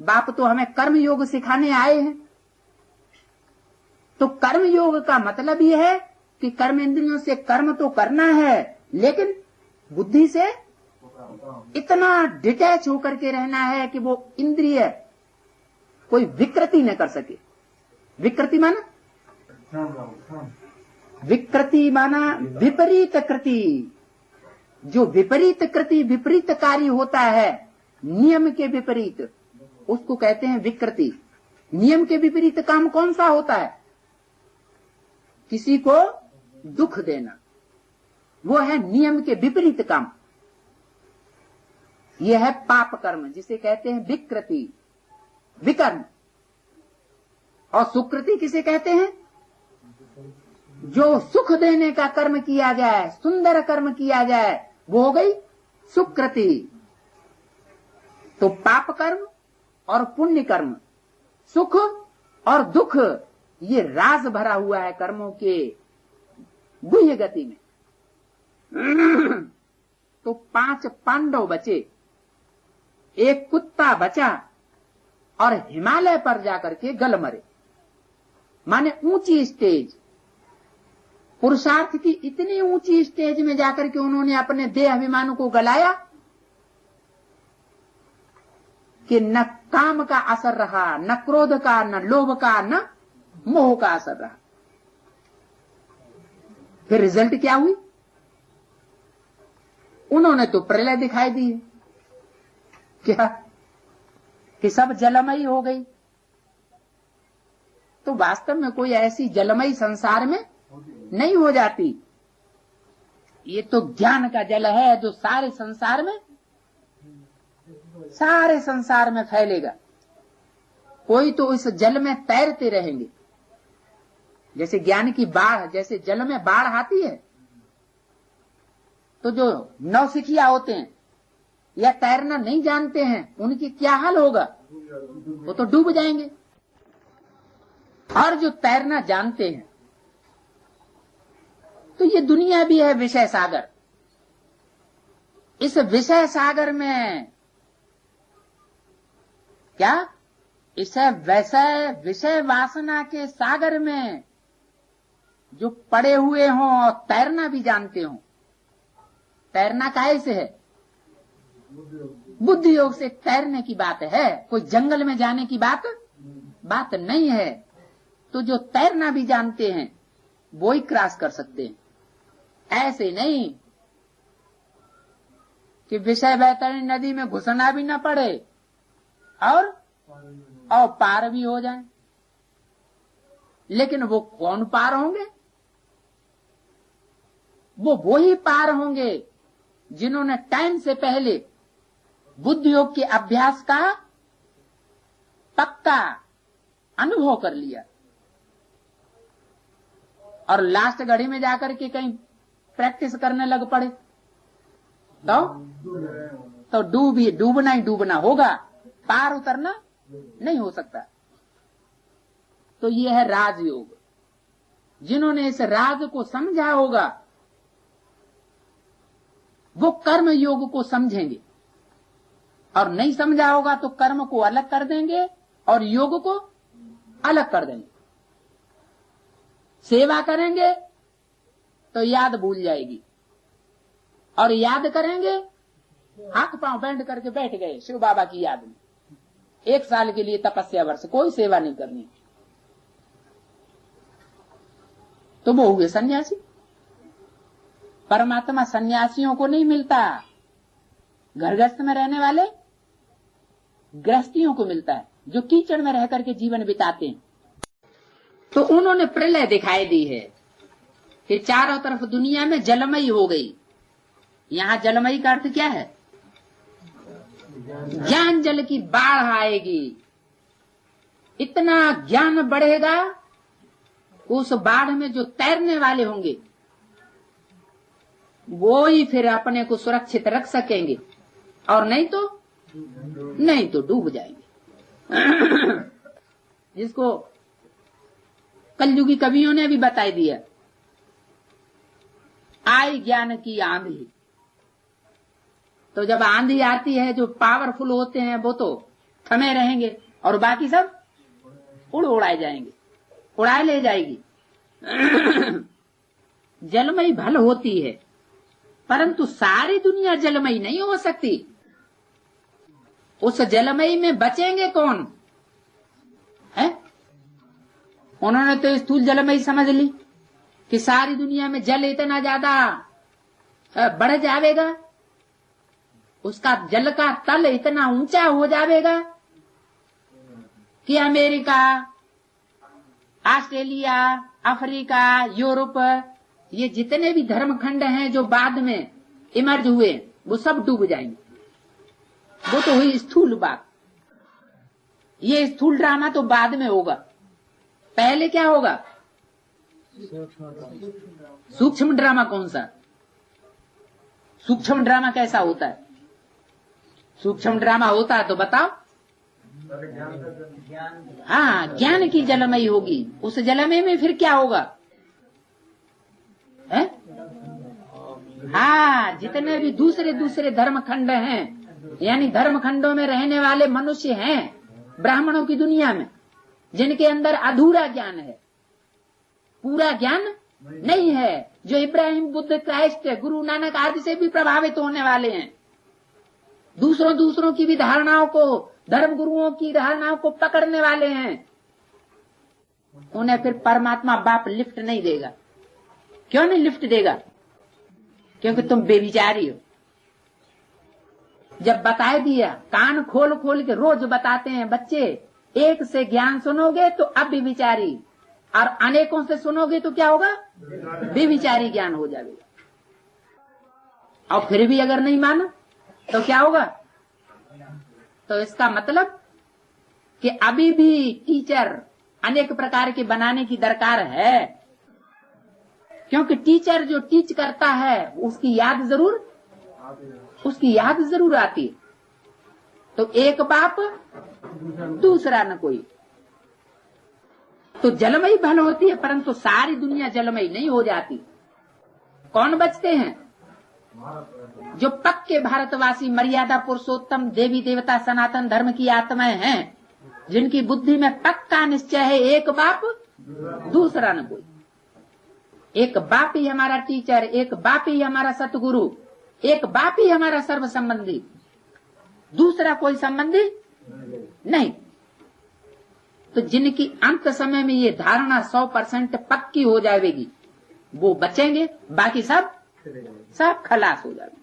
बाप तो हमें कर्म योग सिखाने आए हैं। तो कर्म योग का मतलब यह है कि कर्म इंद्रियों से कर्म तो करना है, लेकिन बुद्धि से इतना डिटैच होकर के रहना है कि वो इंद्रिय कोई विकृति न कर सके। विकृति माना विपरीत कृति। जो विपरीत कृति, विपरीत कार्य होता है, नियम के विपरीत, उसको कहते हैं विकृति। नियम के विपरीत काम कौन सा होता है? किसी को दुख देना, वो है नियम के विपरीत काम। यह है पाप कर्म, जिसे कहते हैं विकृति, विकर्म। और सुकृति किसे कहते हैं? जो सुख देने का कर्म किया जाए, सुंदर कर्म किया जाए, वो हो गई सुकृति। तो पाप कर्म और पुण्य कर्म, सुख और दुख, ये राज भरा हुआ है कर्मों के गुह्य गति में। तो 5 पांडव बचे, एक कुत्ता बचा और हिमालय पर जाकर के गल मरे। माने ऊंची स्टेज, पुरुषार्थ की इतनी ऊंची स्टेज में जाकर के उन्होंने अपने देह अभिमान को गलाया कि न काम का असर रहा, न क्रोध का, न लोभ का, न मोह का असर रहा। फिर रिजल्ट क्या हुई? उन्होंने तो प्रलय दिखाई दी। क्या कि सब जलमयी हो गई। तो वास्तव में कोई ऐसी जलमयी संसार में नहीं हो जाती। ये तो ज्ञान का जल है जो सारे संसार में फैलेगा। कोई तो इस जल में तैरते रहेंगे। जैसे ज्ञान की बाढ़, जैसे जल में बाढ़ आती है, तो जो नौसिखिया होते हैं या तैरना नहीं जानते हैं, उनकी क्या हाल होगा? वो तो डूब जाएंगे। और जो तैरना जानते हैं, तो ये दुनिया भी है विषय सागर। इस विषय सागर में क्या, इसे वैसे विषय वासना के सागर में जो पड़े हुए हों और तैरना भी जानते हों। तैरना काहे से है? बुद्धि योग से तैरने की बात है, कोई जंगल में जाने की बात नहीं है। तो जो तैरना भी जानते हैं वो ही क्रॉस कर सकते हैं। ऐसे नहीं कि विषय वैतरणी नदी में घुसना भी न पड़े और पार भी हो जाए। लेकिन वो कौन पार होंगे? वो ही पार होंगे जिन्होंने टाइम से पहले बुद्धि योग के अभ्यास का पक्का अनुभव कर लिया और लास्ट घड़ी में जाकर के कहीं प्रैक्टिस करने लग पड़े तो डूबना होगा, पार उतरना नहीं हो सकता। तो यह है राजयोग। जिन्होंने इस राज को समझा होगा वो कर्म योग को समझेंगे, और नहीं समझा होगा तो कर्म को अलग कर देंगे और योग को अलग कर देंगे। सेवा करेंगे तो याद भूल जाएगी, और याद करेंगे हाथ पांव बैंड करके बैठ गए शिव बाबा की याद में। 1 साल के लिए तपस्या वर्ष, कोई सेवा नहीं करनी, तो वो हुए सन्यासी। परमात्मा सन्यासियों को नहीं मिलता, घरगृहस्थ में रहने वाले गृहस्थियों को मिलता है, जो कीचड़ में रह करके जीवन बिताते हैं। तो उन्होंने प्रलय दिखाई दी है कि चारों तरफ दुनिया में जलमयी हो गई। यहां जलमयी का अर्थ क्या है? ज्ञान जल की बाढ़ आएगी। इतना ज्ञान बढ़ेगा, उस बाढ़ में जो तैरने वाले होंगे वो ही फिर अपने को सुरक्षित रख सकेंगे, और नहीं तो डूब जाएंगे। जिसको कलयुगी कवियों ने भी बताई दिया, आई ज्ञान की आंधी। तो जब आंधी आती है, जो पावरफुल होते हैं वो तो थमे रहेंगे और बाकी सब उड़ाए जाएंगे, उड़ाए ले जाएगी। जलमयी भल होती है, परंतु सारी दुनिया जलमयी नहीं हो सकती। उस जलमयी में बचेंगे कौन है? उन्होंने तो स्थूल जलमयी समझ ली कि सारी दुनिया में जल इतना ज्यादा बढ़ जाएगा, उसका जल का तल इतना ऊंचा हो जाएगा कि अमेरिका, ऑस्ट्रेलिया, अफ्रीका, यूरोप, ये जितने भी धर्मखंड हैं जो बाद में इमर्ज हुए, वो सब डूब जाएंगे। वो तो हुई स्थूल बात। ये स्थूल ड्रामा तो बाद में होगा। पहले क्या होगा? सूक्ष्म ड्रामा। कौन सा सूक्ष्म ड्रामा? कैसा होता है सूक्ष्म ड्रामा? होता है तो बताओ। हाँ, ज्ञान की जलमयी होगी। उस जलमयी में फिर क्या होगा? है? हाँ, जितने भी दूसरे धर्मखंड हैं, यानी धर्मखंडों में रहने वाले मनुष्य हैं ब्राह्मणों की दुनिया में, जिनके अंदर अधूरा ज्ञान है, पूरा ज्ञान नहीं है, जो इब्राहिम, बुद्ध, क्राइस्ट, गुरु नानक आदि से भी प्रभावित होने वाले हैं, दूसरों की भी धारणाओं को, धर्म गुरुओं की धारणाओं को पकड़ने वाले हैं, उन्हें फिर परमात्मा बाप लिफ्ट नहीं देगा। क्यों नहीं लिफ्ट देगा? क्योंकि तुम बेविचारी हो। जब बताए दिया, कान खोल खोल के रोज बताते हैं बच्चे, एक से ज्ञान सुनोगे तो अब बेविचारी, और अनेकों से सुनोगे तो क्या होगा? बेविचारी ज्ञान हो जाएगा। और फिर भी अगर नहीं माना तो क्या होगा? तो इसका मतलब कि अभी भी टीचर अनेक प्रकार के बनाने की दरकार है, क्योंकि टीचर जो टीच करता है उसकी याद जरूर आती है। तो एक बाप दूसरा न कोई। तो जलमयी भल होती है, परंतु सारी दुनिया जलमयी नहीं हो जाती। कौन बचते हैं? जो पक्के भारतवासी, मर्यादा पुरुषोत्तम, देवी देवता, सनातन धर्म की आत्माएं हैं, जिनकी बुद्धि में पक्का निश्चय है, एक बाप दूसरा न कोई। एक बाप ही हमारा टीचर, एक बाप ही हमारा सतगुरु, एक बाप ही हमारा सर्व संबंधी, दूसरा कोई संबंधी नहीं। तो जिनकी अंत समय में ये धारणा 100% पक्की हो जाएगी, वो बचेंगे, बाकी सब खलास हो जाएंगे।